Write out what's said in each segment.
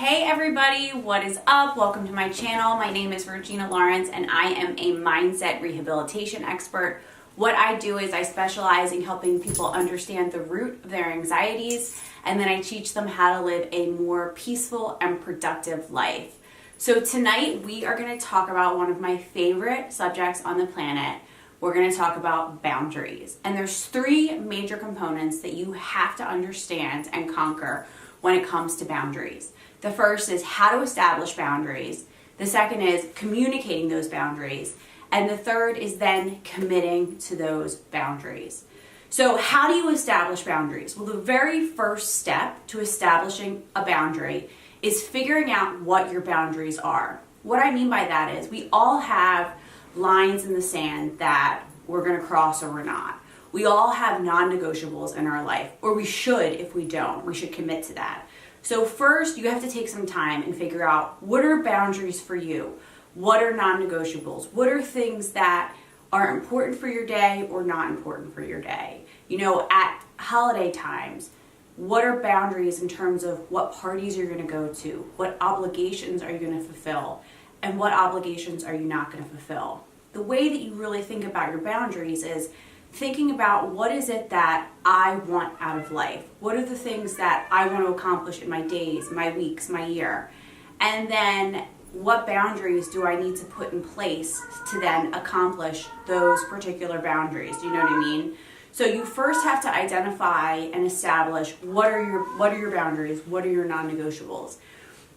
Hey everybody, what is up? Welcome to my channel. My name is Regina Lawrence and I am a mindset rehabilitation expert. What I do is I specialize in helping people understand the root of their anxieties, and then I teach them how to live a more peaceful and productive life. So tonight we are going to talk about one of my favorite subjects on the planet. We're going to talk about boundaries. And there's three major components that you have to understand and conquer when it comes to boundaries. The first is how to establish boundaries. The second is communicating those boundaries. And the third is then committing to those boundaries. So how do you establish boundaries? Well, the very first step to establishing a boundary is figuring out what your boundaries are. What I mean by that is we all have lines in the sand that we're going to cross or we're not. We all have non-negotiables in our life, or we should if we don't. We should commit to that. So first, you have to take some time and figure out what are boundaries for you? What are non-negotiables? What are things that are important for your day or not important for your day? You know, at holiday times, what are boundaries in terms of what parties you're going to go to? What obligations are you going to fulfill? And what obligations are you not going to fulfill? The way that you really think about your boundaries is thinking about what is it that I want out of life? What are the things that I want to accomplish in my days, my weeks, my year? And then what boundaries do I need to put in place to then accomplish those particular boundaries? Do you know what I mean? So you first have to identify and establish what are your boundaries, what are your non-negotiables.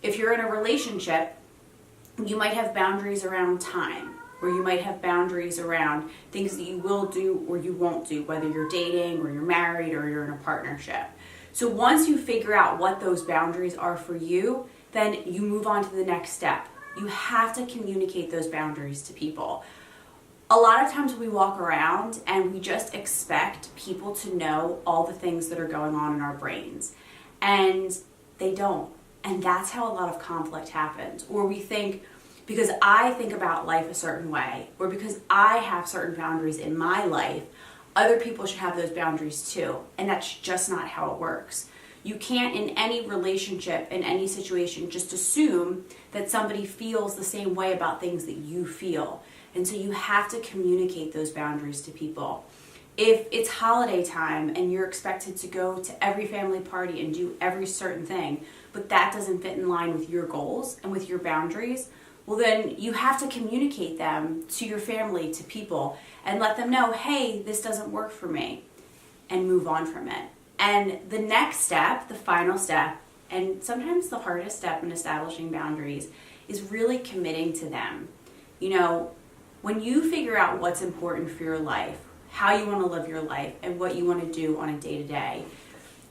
If you're in a relationship, you might have boundaries around time, or you might have boundaries around things that you will do or you won't do, whether you're dating or you're married or you're in a partnership. So once you figure out what those boundaries are for you, then you move on to the next step. You have to communicate those boundaries to people. A lot of times we walk around and we just expect people to know all the things that are going on in our brains, and they don't. And that's how a lot of conflict happens. Or we think, because I think about life a certain way, or because I have certain boundaries in my life, other people should have those boundaries too. And that's just not how it works. You can't, in any relationship, in any situation, just assume that somebody feels the same way about things that you feel. And so you have to communicate those boundaries to people. If it's holiday time and you're expected to go to every family party and do every certain thing, but that doesn't fit in line with your goals and with your boundaries, well then you have to communicate them to your family, to people, and let them know, hey, this doesn't work for me, and move on from it. And the next step, the final step, and sometimes the hardest step in establishing boundaries, is really committing to them. You know, when you figure out what's important for your life, how you want to live your life, and what you want to do on a day-to-day,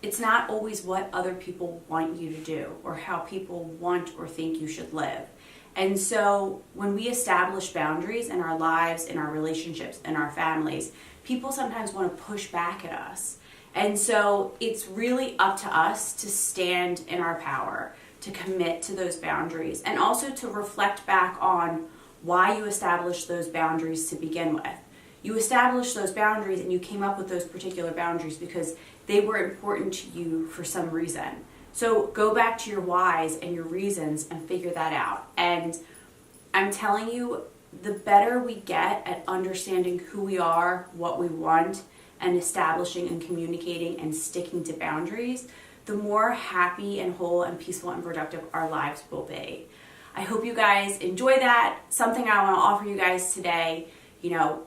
it's not always what other people want you to do or how people want or think you should live. And so when we establish boundaries in our lives, in our relationships, in our families, people sometimes want to push back at us. And so it's really up to us to stand in our power, to commit to those boundaries, and also to reflect back on why you established those boundaries to begin with. You established those boundaries and you came up with those particular boundaries because they were important to you for some reason. So go back to your whys and your reasons and figure that out. And I'm telling you, the better we get at understanding who we are, what we want, and establishing and communicating and sticking to boundaries, the more happy and whole and peaceful and productive our lives will be. I hope you guys enjoy that. Something I want to offer you guys today, you know,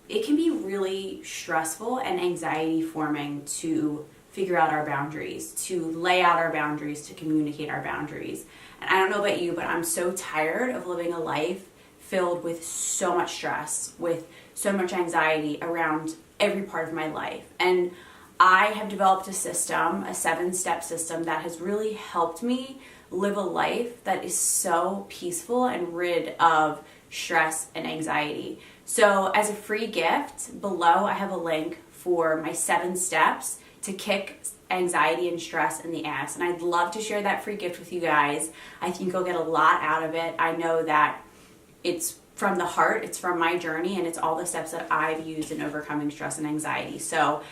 it can be really stressful and anxiety forming to figure out our boundaries, to lay out our boundaries, to communicate our boundaries. And I don't know about you, but I'm so tired of living a life filled with so much stress, with so much anxiety around every part of my life. And I have developed a system, a 7-step system that has really helped me live a life that is so peaceful and rid of stress and anxiety. So as a free gift, below I have a link for my 7 steps to kick anxiety and stress in the ass. And I'd love to share that free gift with you guys. I think you'll get a lot out of it. I know that it's from the heart, it's from my journey, and it's all the steps that I've used in overcoming stress and anxiety. So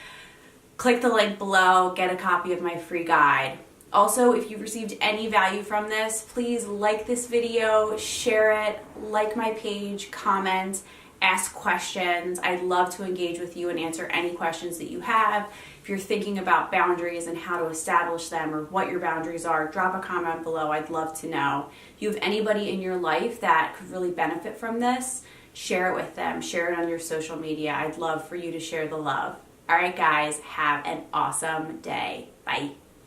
click the link below, get a copy of my free guide. Also, if you've received any value from this, please like this video, share it, like my page, comment, ask questions. I'd love to engage with you and answer any questions that you have. If you're thinking about boundaries and how to establish them or what your boundaries are, drop a comment below. I'd love to know. If you have anybody in your life that could really benefit from this, share it with them. Share it on your social media. I'd love for you to share the love. All right, guys, have an awesome day. Bye.